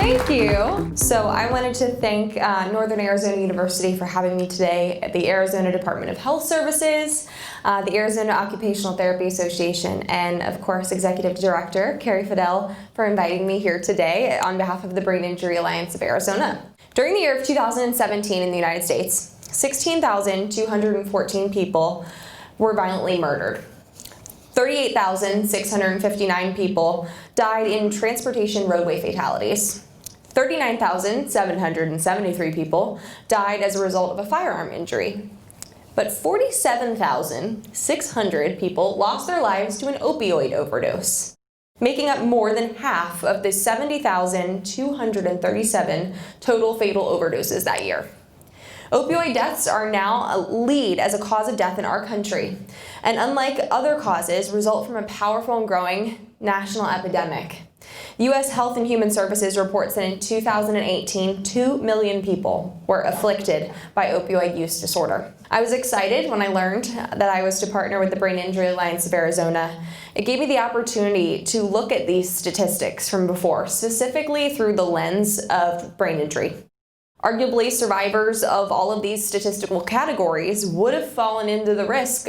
Thank you. So I wanted to thank Northern Arizona University for having me today, at the Arizona Department of Health Services, the Arizona Occupational Therapy Association, and of course Executive Director Carrie Fidel for inviting me here today on behalf of the Brain Injury Alliance of Arizona. During the year of 2017 in the United States, 16,214 people were violently murdered. 38,659 people died in transportation roadway fatalities. 39,773 people died as a result of a firearm injury. But 47,600 people lost their lives to an opioid overdose, making up more than half of the 70,237 total fatal overdoses that year. Opioid deaths are now a lead as a cause of death in our country, and unlike other causes, result from a powerful and growing national epidemic. U.S. Health and Human Services reports that in 2018, 2 million people were afflicted by opioid use disorder. I was excited when I learned that I was to partner with the Brain Injury Alliance of Arizona. It gave me the opportunity to look at these statistics from before, specifically through the lens of brain injury. Arguably, survivors of all of these statistical categories would have fallen into the risk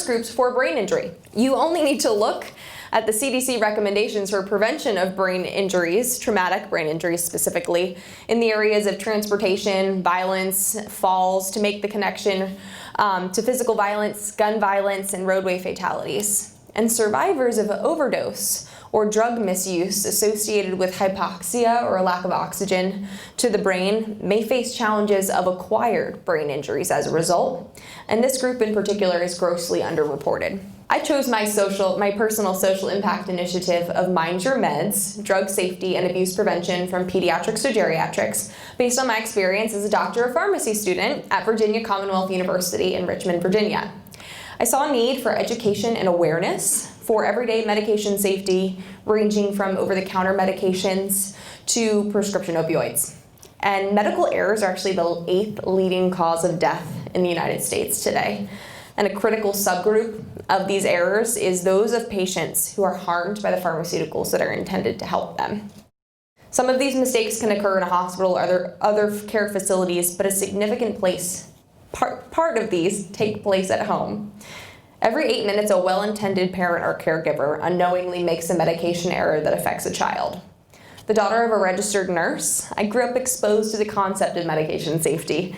groups for brain injury. You only need to look at the CDC recommendations for prevention of brain injuries, traumatic brain injuries specifically, in the areas of transportation, violence, falls, to make the connection to physical violence, gun violence, and roadway fatalities. And survivors of overdose or drug misuse associated with hypoxia or a lack of oxygen to the brain may face challenges of acquired brain injuries as a result, and this group in particular is grossly underreported. I chose my personal social impact initiative of Mind Your Meds, Drug Safety and Abuse Prevention from Pediatrics to Geriatrics, based on my experience as a doctor of pharmacy student at Virginia Commonwealth University in Richmond, Virginia. I saw a need for education and awareness for everyday medication safety, ranging from over-the-counter medications to prescription opioids. And medical errors are actually the 8th leading cause of death in the United States today. And a critical subgroup of these errors is those of patients who are harmed by the pharmaceuticals that are intended to help them. Some of these mistakes can occur in a hospital or other care facilities, but a significant part of these take place at home. Every 8 minutes, a well-intended parent or caregiver unknowingly makes a medication error that affects a child. The daughter of a registered nurse, I grew up exposed to the concept of medication safety.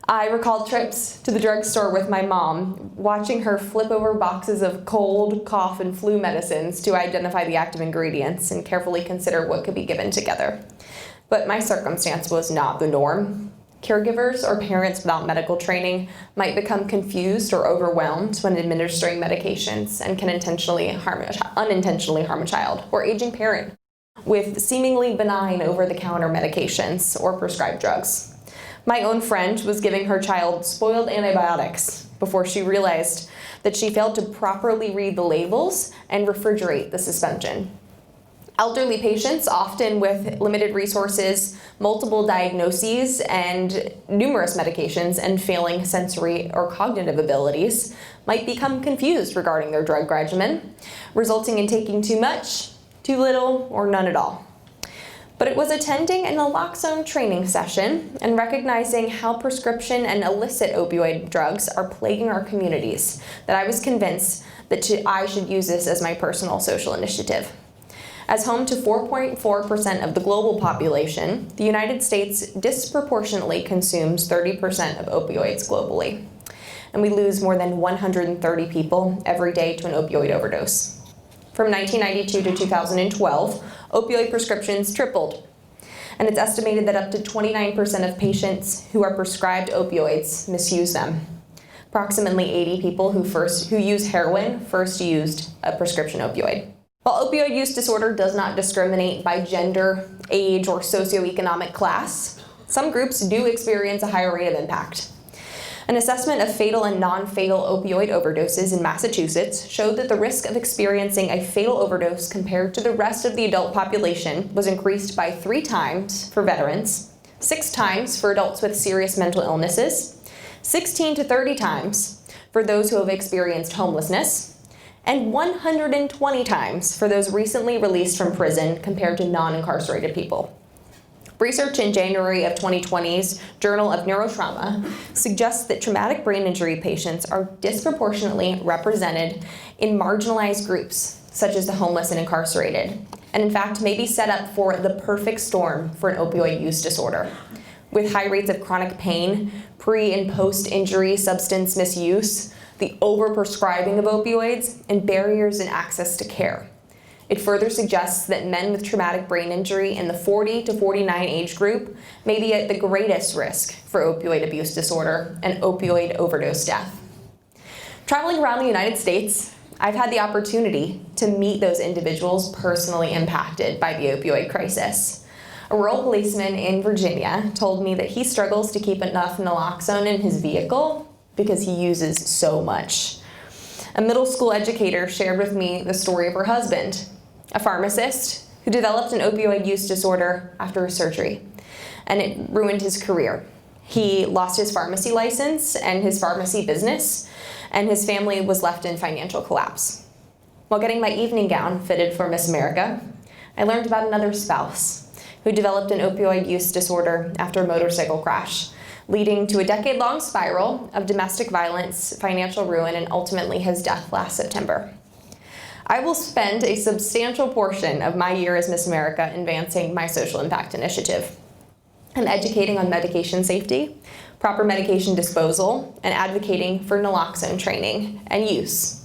I recalled trips to the drugstore with my mom, watching her flip over boxes of cold, cough, and flu medicines to identify the active ingredients and carefully consider what could be given together. But my circumstance was not the norm. Caregivers or parents without medical training might become confused or overwhelmed when administering medications and can unintentionally harm a child or aging parent with seemingly benign over-the-counter medications or prescribed drugs. My own friend was giving her child spoiled antibiotics before she realized that she failed to properly read the labels and refrigerate the suspension. Elderly patients, often with limited resources, multiple diagnoses, and numerous medications and failing sensory or cognitive abilities, might become confused regarding their drug regimen, resulting in taking too much, too little, or none at all. But it was attending an naloxone training session and recognizing how prescription and illicit opioid drugs are plaguing our communities that I was convinced that I should use this as my personal social initiative. As home to 4.4% of the global population, the United States disproportionately consumes 30% of opioids globally. And we lose more than 130 people every day to an opioid overdose. From 1992 to 2012, opioid prescriptions tripled. And it's estimated that up to 29% of patients who are prescribed opioids misuse them. Approximately 80 people who use heroin first used a prescription opioid. While opioid use disorder does not discriminate by gender, age, or socioeconomic class, some groups do experience a higher rate of impact. An assessment of fatal and non-fatal opioid overdoses in Massachusetts showed that the risk of experiencing a fatal overdose compared to the rest of the adult population was increased by 3 times for veterans, 6 times for adults with serious mental illnesses, 16 to 30 times for those who have experienced homelessness, and 120 times for those recently released from prison compared to non-incarcerated people. Research in January of 2020's Journal of Neurotrauma suggests that traumatic brain injury patients are disproportionately represented in marginalized groups, such as the homeless and incarcerated, and in fact may be set up for the perfect storm for an opioid use disorder, with high rates of chronic pain, pre- and post-injury substance misuse, the overprescribing of opioids, and barriers in access to care. It further suggests that men with traumatic brain injury in the 40 to 49 age group may be at the greatest risk for opioid abuse disorder and opioid overdose death. Traveling around the United States, I've had the opportunity to meet those individuals personally impacted by the opioid crisis. A rural policeman in Virginia told me that he struggles to keep enough naloxone in his vehicle because he uses so much. A middle school educator shared with me the story of her husband, a pharmacist who developed an opioid use disorder after a surgery, and it ruined his career. He lost his pharmacy license and his pharmacy business, and his family was left in financial collapse. While getting my evening gown fitted for Miss America, I learned about another spouse who developed an opioid use disorder after a motorcycle crash, leading to a decade-long spiral of domestic violence, financial ruin, and ultimately his death last September. I will spend a substantial portion of my year as Miss America advancing my social impact initiative and educating on medication safety, proper medication disposal, and advocating for naloxone training and use.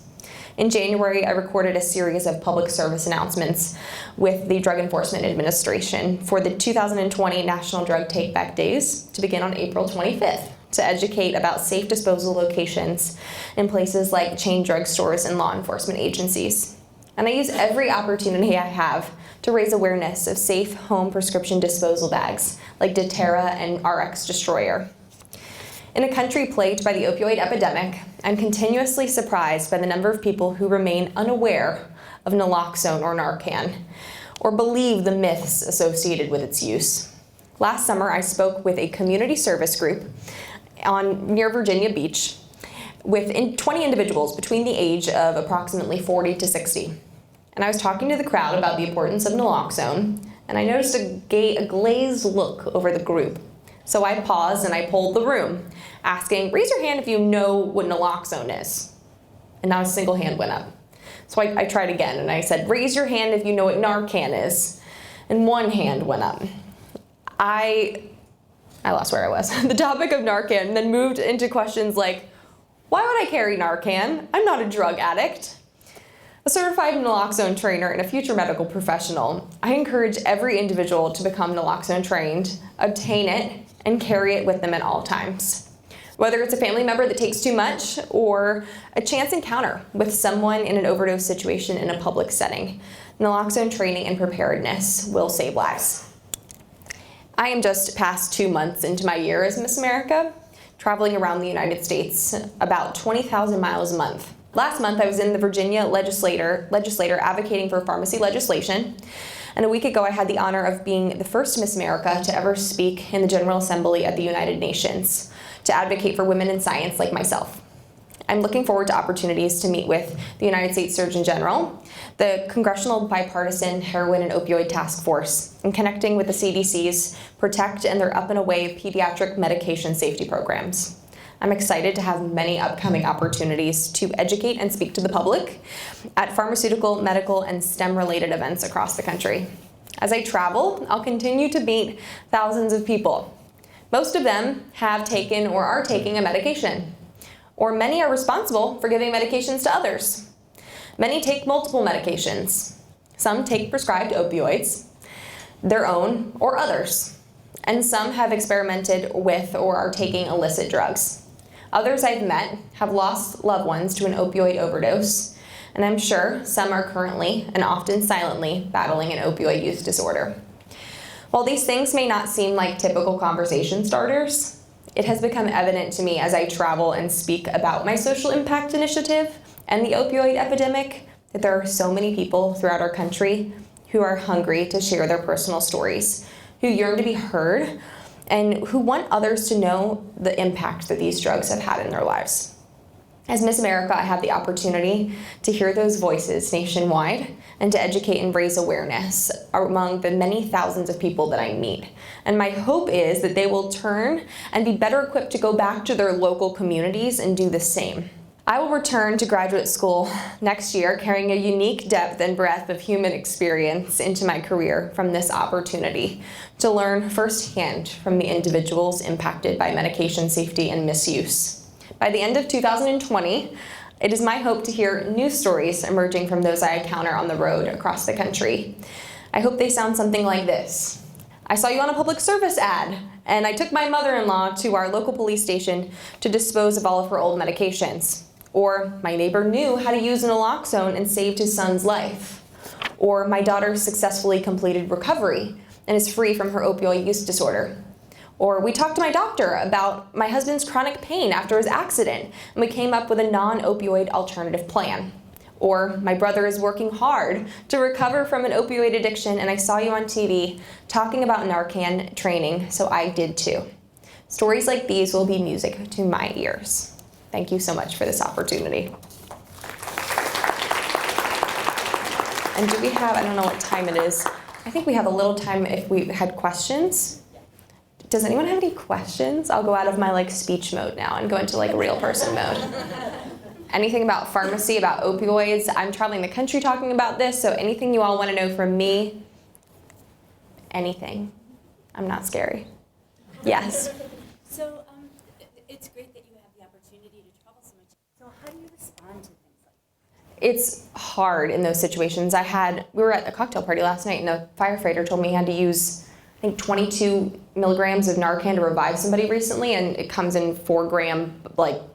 In January, I recorded a series of public service announcements with the Drug Enforcement Administration for the 2020 National Drug Take-Back Days to begin on April 25th to educate about safe disposal locations in places like chain drugstores and law enforcement agencies. And I use every opportunity I have to raise awareness of safe home prescription disposal bags like doTERRA and RX Destroyer. In a country plagued by the opioid epidemic, I'm continuously surprised by the number of people who remain unaware of naloxone or Narcan, or believe the myths associated with its use. Last summer, I spoke with a community service group near Virginia Beach with 20 individuals between the age of approximately 40 to 60. And I was talking to the crowd about the importance of naloxone, and I noticed a glazed look over the group. So I paused and I polled the room, asking, raise your hand if you know what naloxone is. And not a single hand went up. So I tried again and I said, raise your hand if you know what Narcan is. And one hand went up. I lost where I was. The topic of Narcan then moved into questions like, why would I carry Narcan? I'm not a drug addict. A certified naloxone trainer and a future medical professional, I encourage every individual to become naloxone trained, obtain it, and carry it with them at all times. Whether it's a family member that takes too much or a chance encounter with someone in an overdose situation in a public setting, naloxone training and preparedness will save lives. I am just past 2 months into my year as Miss America, traveling around the United States about 20,000 miles a month. Last month, I was in the Virginia legislature advocating for pharmacy legislation, and a week ago, I had the honor of being the first Miss America to ever speak in the General Assembly at the United Nations to advocate for women in science like myself. I'm looking forward to opportunities to meet with the United States Surgeon General, the Congressional Bipartisan Heroin and Opioid Task Force, and connecting with the CDC's Protect and their Up and Away pediatric medication safety programs. I'm excited to have many upcoming opportunities to educate and speak to the public at pharmaceutical, medical, and STEM-related events across the country. As I travel, I'll continue to meet thousands of people. Most of them have taken or are taking a medication, or many are responsible for giving medications to others. Many take multiple medications. Some take prescribed opioids, their own or others, and some have experimented with or are taking illicit drugs. Others I've met have lost loved ones to an opioid overdose, and I'm sure some are currently and often silently battling an opioid use disorder. While these things may not seem like typical conversation starters, it has become evident to me as I travel and speak about my social impact initiative and the opioid epidemic that there are so many people throughout our country who are hungry to share their personal stories, who yearn to be heard, and who want others to know the impact that these drugs have had in their lives. As Miss America, I have the opportunity to hear those voices nationwide and to educate and raise awareness among the many thousands of people that I meet. And my hope is that they will turn and be better equipped to go back to their local communities and do the same. I will return to graduate school next year carrying a unique depth and breadth of human experience into my career from this opportunity to learn firsthand from the individuals impacted by medication safety and misuse. By the end of 2020, it is my hope to hear new stories emerging from those I encounter on the road across the country. I hope they sound something like this. I saw you on a public service ad, and I took my mother-in-law to our local police station to dispose of all of her old medications. Or my neighbor knew how to use naloxone and saved his son's life. Or my daughter successfully completed recovery and is free from her opioid use disorder. Or we talked to my doctor about my husband's chronic pain after his accident, and we came up with a non-opioid alternative plan. Or my brother is working hard to recover from an opioid addiction, and I saw you on TV talking about Narcan training, so I did too. Stories like these will be music to my ears. Thank you so much for this opportunity. And do we have, I don't know what time it is. I think we have a little time if we had questions. Does anyone have any questions? I'll go out of my speech mode now and go into real person mode. Anything about pharmacy, about opioids? I'm traveling the country talking about this, so anything you all want to know from me? Anything. I'm not scary. Yes? So it's great that you have the opportunity to travel so much. So how do you respond to things like that? It's hard in those situations. We were at a cocktail party last night, and the firefighter told me he had to use, I think, 22 milligrams of Narcan to revive somebody recently, and it comes in 4 gram,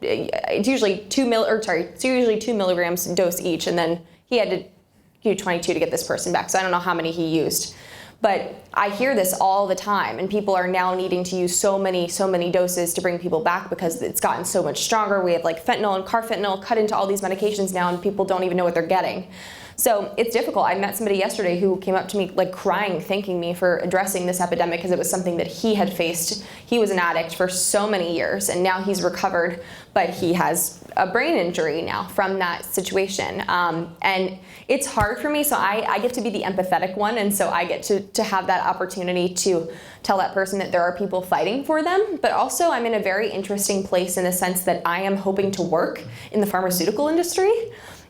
it's usually 2 milligrams dose each, and then he had to do 22 to get this person back, so I don't know how many he used. But I hear this all the time, and people are now needing to use so many doses to bring people back because it's gotten so much stronger. We have fentanyl and carfentanil cut into all these medications now, and people don't even know what they're getting. So it's difficult. I met somebody yesterday who came up to me crying, thanking me for addressing this epidemic because it was something that he had faced. He was an addict for so many years, and now he's recovered, but he has a brain injury now from that situation. And it's hard for me, so I get to be the empathetic one, and so I get to have that opportunity to tell that person that there are people fighting for them, but also I'm in a very interesting place in the sense that I am hoping to work in the pharmaceutical industry,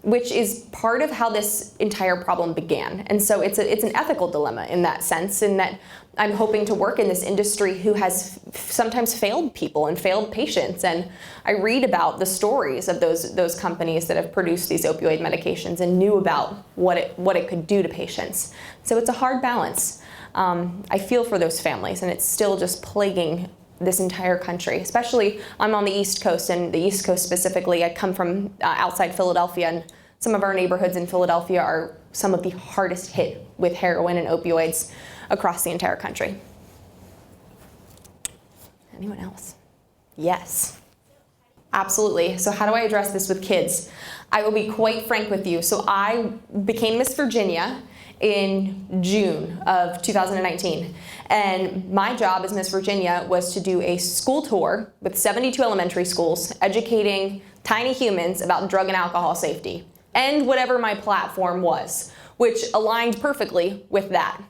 which is part of how this entire problem began. And so it's an ethical dilemma in that sense, in that I'm hoping to work in this industry who has sometimes failed people and failed patients. And I read about the stories of those companies that have produced these opioid medications and knew about what it could do to patients. So it's a hard balance. I feel for those families, and it's still just plaguing this entire country. Especially, I'm on the East Coast, and the East Coast specifically, I come from outside Philadelphia, and some of our neighborhoods in Philadelphia are some of the hardest hit with heroin and opioids across the entire country. Anyone else? Yes. Absolutely. So how do I address this with kids? I will be quite frank with you. So I became Miss Virginia in June of 2019. And my job as Miss Virginia was to do a school tour with 72 elementary schools, educating tiny humans about drug and alcohol safety, and whatever my platform was, which aligned perfectly with that.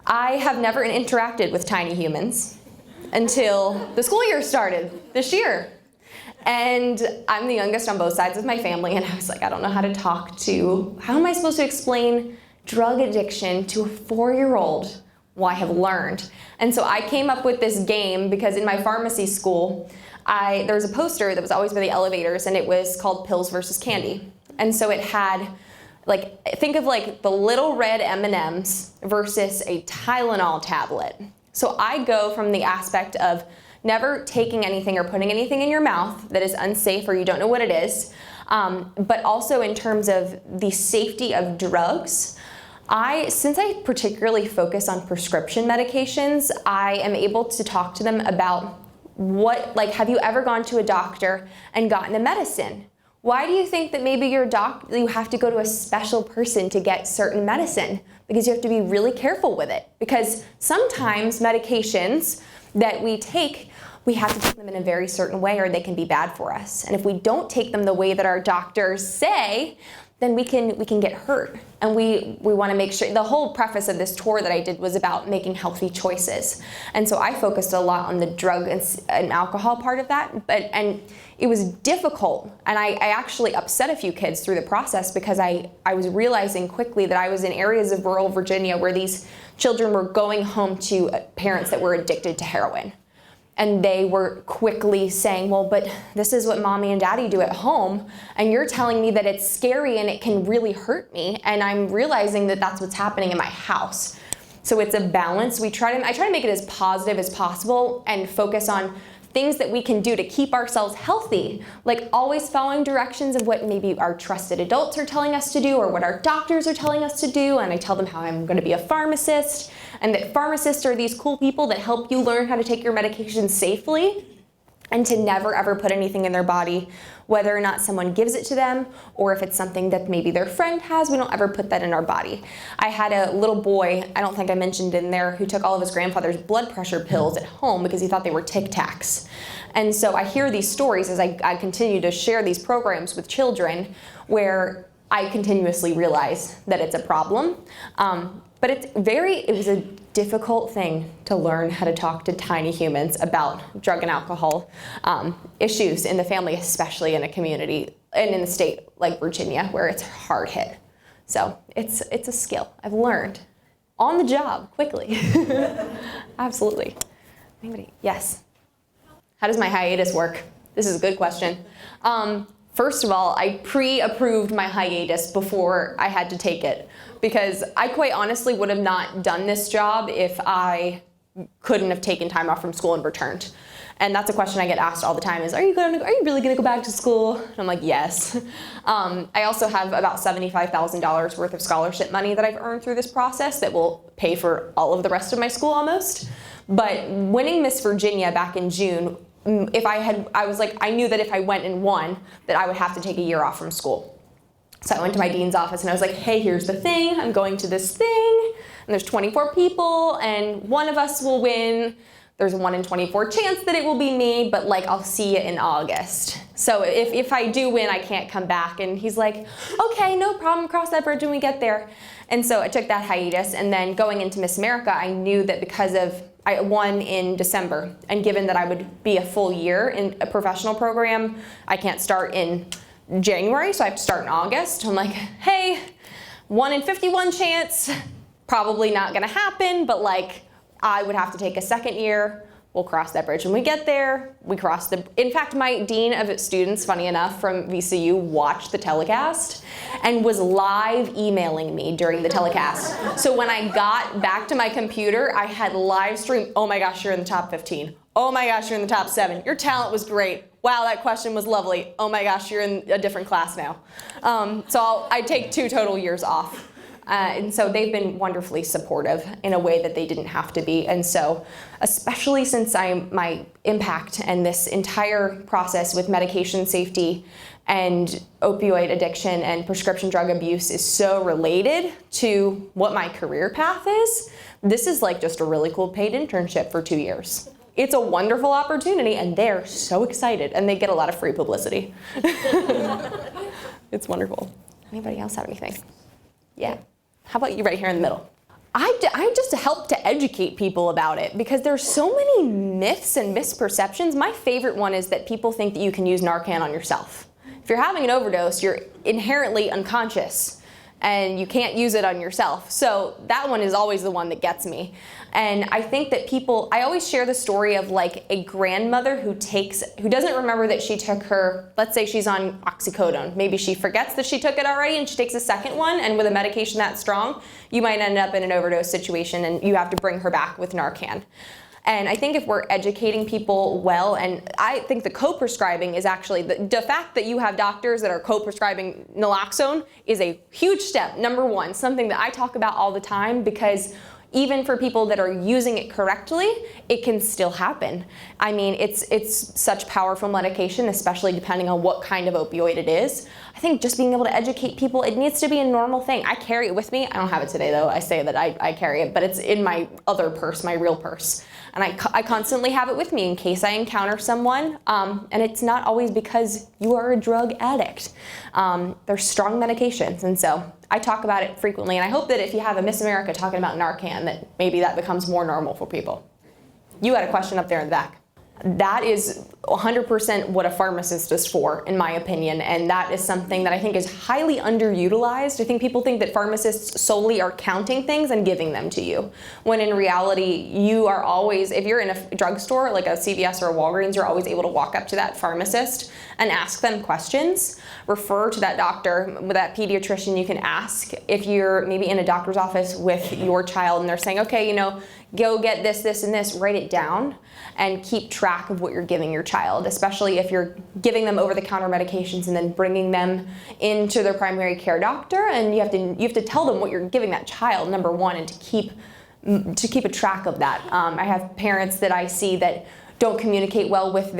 I have never interacted with tiny humans until the school year started this year. And I'm the youngest on both sides of my family, and I was like, I don't know how am I supposed to explain drug addiction to a 4-year-old? Well, I have learned. And so I came up with this game because in my pharmacy school, there was a poster that was always by the elevators, and it was called Pills versus Candy. And so it had, think of the little red M&Ms versus a Tylenol tablet. So I go from the aspect of never taking anything or putting anything in your mouth that is unsafe or you don't know what it is, but also in terms of the safety of drugs. Since I particularly focus on prescription medications, I am able to talk to them about have you ever gone to a doctor and gotten a medicine? Why do you think that maybe you have to go to a special person to get certain medicine? Because you have to be really careful with it. Because sometimes medications that we have to take them in a very certain way or they can be bad for us. And if we don't take them the way that our doctors say, then we can get hurt. And we want to make sure, the whole preface of this tour that I did was about making healthy choices. And so I focused a lot on the drug and alcohol part of that, and it was difficult. And I actually upset a few kids through the process because I was realizing quickly that I was in areas of rural Virginia where these children were going home to parents that were addicted to heroin. And they were quickly saying, well, but this is what mommy and daddy do at home, and you're telling me that it's scary and it can really hurt me, and I'm realizing that that's what's happening in my house. So it's a balance. I try to make it as positive as possible and focus on things that we can do to keep ourselves healthy, like always following directions of what maybe our trusted adults are telling us to do or what our doctors are telling us to do. And I tell them how I'm going to be a pharmacist, and that pharmacists are these cool people that help you learn how to take your medication safely and to never ever put anything in their body, whether or not someone gives it to them or if it's something that maybe their friend has. We don't ever put that in our body. I had a little boy, I don't think I mentioned in there, who took all of his grandfather's blood pressure pills at home because he thought they were Tic Tacs. And so I hear these stories as I continue to share these programs with children where I continuously realize that it's a problem. But it was a difficult thing to learn how to talk to tiny humans about drug and alcohol issues in the family, especially in a community and in a state like Virginia where it's hard hit. So it's a skill I've learned on the job quickly. Absolutely. Anybody? Yes. How does my hiatus work? This is a good question. First of all, I pre-approved my hiatus before I had to take it, because I quite honestly would have not done this job if I couldn't have taken time off from school and returned. And that's a question I get asked all the time is, are you really gonna go back to school? And I'm like, yes. I also have about $75,000 worth of scholarship money that I've earned through this process that will pay for all of the rest of my school almost. But winning Miss Virginia back in June, I knew that if I went and won, that I would have to take a year off from school. So I went to my dean's office and I was like, hey, here's the thing, I'm going to this thing, and there's 24 people, and one of us will win. There's a 1 in 24 chance that it will be me, but like, I'll see you in August. So if I do win, I can't come back. And he's like, okay, no problem, cross that bridge when we get there. And so I took that hiatus, and then going into Miss America, I knew that because I won in December, and given that I would be a full year in a professional program, I can't start in January, so I have to start in August. I'm like, hey, 1 in 51 chance, probably not gonna happen, but like, I would have to take a second year. We'll cross that bridge when we get there. In fact, my dean of students, funny enough, from VCU watched the telecast and was live emailing me during the telecast. So when I got back to my computer, I had live stream, oh my gosh, you're in the top 15. Oh my gosh, you're in the top 7. Your talent was great. Wow, that question was lovely. Oh my gosh, you're in a different class now. So I take 2 total years off. And so they've been wonderfully supportive in a way that they didn't have to be. And so, especially since my impact and this entire process with medication safety and opioid addiction and prescription drug abuse is so related to what my career path is, this is like just a really cool paid internship for 2 years. It's a wonderful opportunity, and they're so excited, and they get a lot of free publicity. It's wonderful. Anybody else have anything? Yeah. How about you right here in the middle? I just help to educate people about it because there's so many myths and misperceptions. My favorite one is that people think that you can use Narcan on yourself. If you're having an overdose, you're inherently unconscious and you can't use it on yourself. So that one is always the one that gets me. And I think that I always share the story of like a grandmother who doesn't remember that she took let's say she's on oxycodone. Maybe she forgets that she took it already and she takes a second one, and with a medication that strong, you might end up in an overdose situation and you have to bring her back with Narcan. And I think if we're educating people well, and I think the co-prescribing is actually, the fact that you have doctors that are co-prescribing naloxone is a huge step. Number one, something that I talk about all the time, because even for people that are using it correctly, it can still happen. I mean, it's such powerful medication, especially depending on what kind of opioid it is. I think just being able to educate people, it needs to be a normal thing. I carry it with me. I don't have it today though. I say that I carry it, but it's in my other purse, my real purse. And I constantly have it with me in case I encounter someone. And it's not always because you are a drug addict. They're strong medications. And so I talk about it frequently. And I hope that if you have a Miss America talking about Narcan, that maybe that becomes more normal for people. You had a question up there in the back. That is 100% what a pharmacist is for, in my opinion, and that is something that I think is highly underutilized. I think people think that pharmacists solely are counting things and giving them to you, when in reality, you are always, if you're in a drugstore, like a CVS or a Walgreens, you're always able to walk up to that pharmacist and ask them questions, refer to that doctor, with that pediatrician you can ask. If you're maybe in a doctor's office with your child and they're saying, okay, you know, go get this, this, and this, write it down and keep track of what you're giving your child, especially if you're giving them over-the-counter medications and then bringing them into their primary care doctor, and you have to tell them what you're giving that child, number one, and to keep a track of that. I have parents that I see that don't communicate well with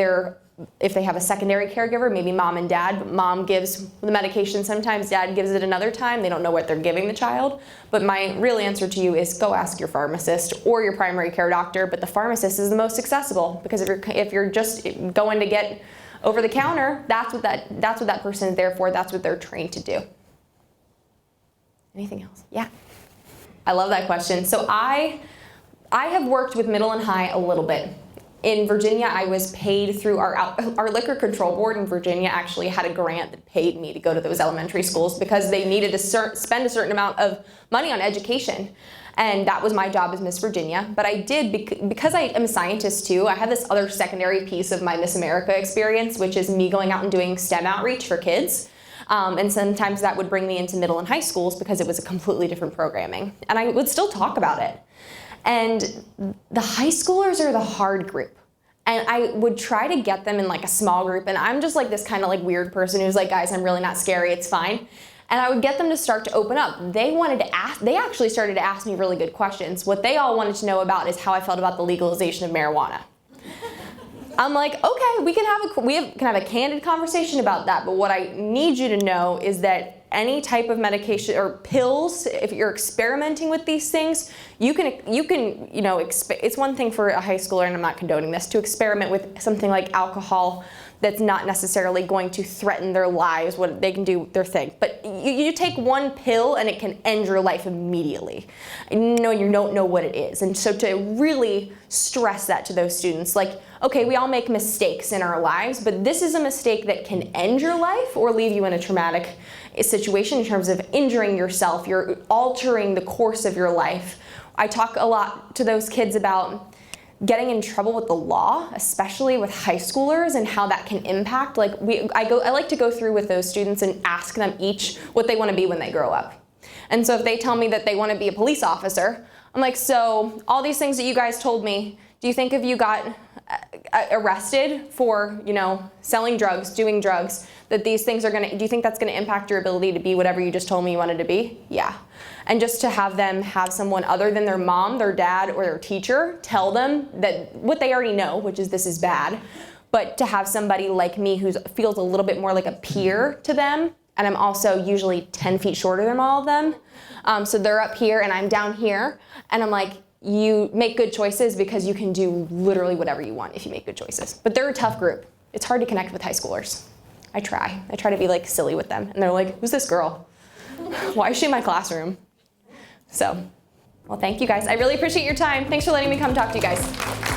if they have a secondary caregiver, maybe mom and dad, but mom gives the medication sometimes, dad gives it another time, they don't know what they're giving the child. But my real answer to you is go ask your pharmacist or your primary care doctor, but the pharmacist is the most accessible, because if you're just going to get over the counter, that's what that person is there for, that's what they're trained to do. Anything else? Yeah. I love that question. So I have worked with middle and high a little bit. In Virginia, I was paid through our liquor control board in Virginia actually had a grant that paid me to go to those elementary schools because they needed to spend a certain amount of money on education. And that was my job as Miss Virginia. But I did, because I am a scientist too, I had this other secondary piece of my Miss America experience, which is me going out and doing STEM outreach for kids. And sometimes that would bring me into middle and high schools because it was a completely different programming. And I would still talk about it. And the high schoolers are the hard group. And I would try to get them in like a small group. And I'm just like this kind of like weird person who's like, guys, I'm really not scary, it's fine. And I would get them to start to open up. They actually started to ask me really good questions. What they all wanted to know about is how I felt about the legalization of marijuana. I'm like, okay, we can have a candid conversation about that, but what I need you to know is that any type of medication or pills, if you're experimenting with these things, you can, it's one thing for a high schooler, and I'm not condoning this, to experiment with something like alcohol that's not necessarily going to threaten their lives, what they can do their thing. But you take one pill and it can end your life immediately. No, you don't know what it is. And so to really stress that to those students, like, okay, we all make mistakes in our lives, but this is a mistake that can end your life or leave you in a traumatic situation in terms of injuring yourself. You're altering the course of your life. I talk a lot to those kids about getting in trouble with the law, especially with high schoolers, and how that can impact. Like I like to go through with those students and ask them each what they want to be when they grow up. And so if they tell me that they want to be a police officer, I'm like, so all these things that you guys told me, do you think if you got arrested for, selling drugs, doing drugs, that these things do you think that's going to impact your ability to be whatever you just told me you wanted to be? Yeah. And just to have them have someone other than their mom, their dad, or their teacher tell them that what they already know, which is this is bad, but to have somebody like me who feels a little bit more like a peer to them, and I'm also usually 10 feet shorter than all of them, so they're up here and I'm down here, and I'm like, you make good choices because you can do literally whatever you want if you make good choices. But they're a tough group. It's hard to connect with high schoolers. I try to be like silly with them. And they're like, who's this girl? Why is she in my classroom? So, well, thank you guys. I really appreciate your time. Thanks for letting me come talk to you guys.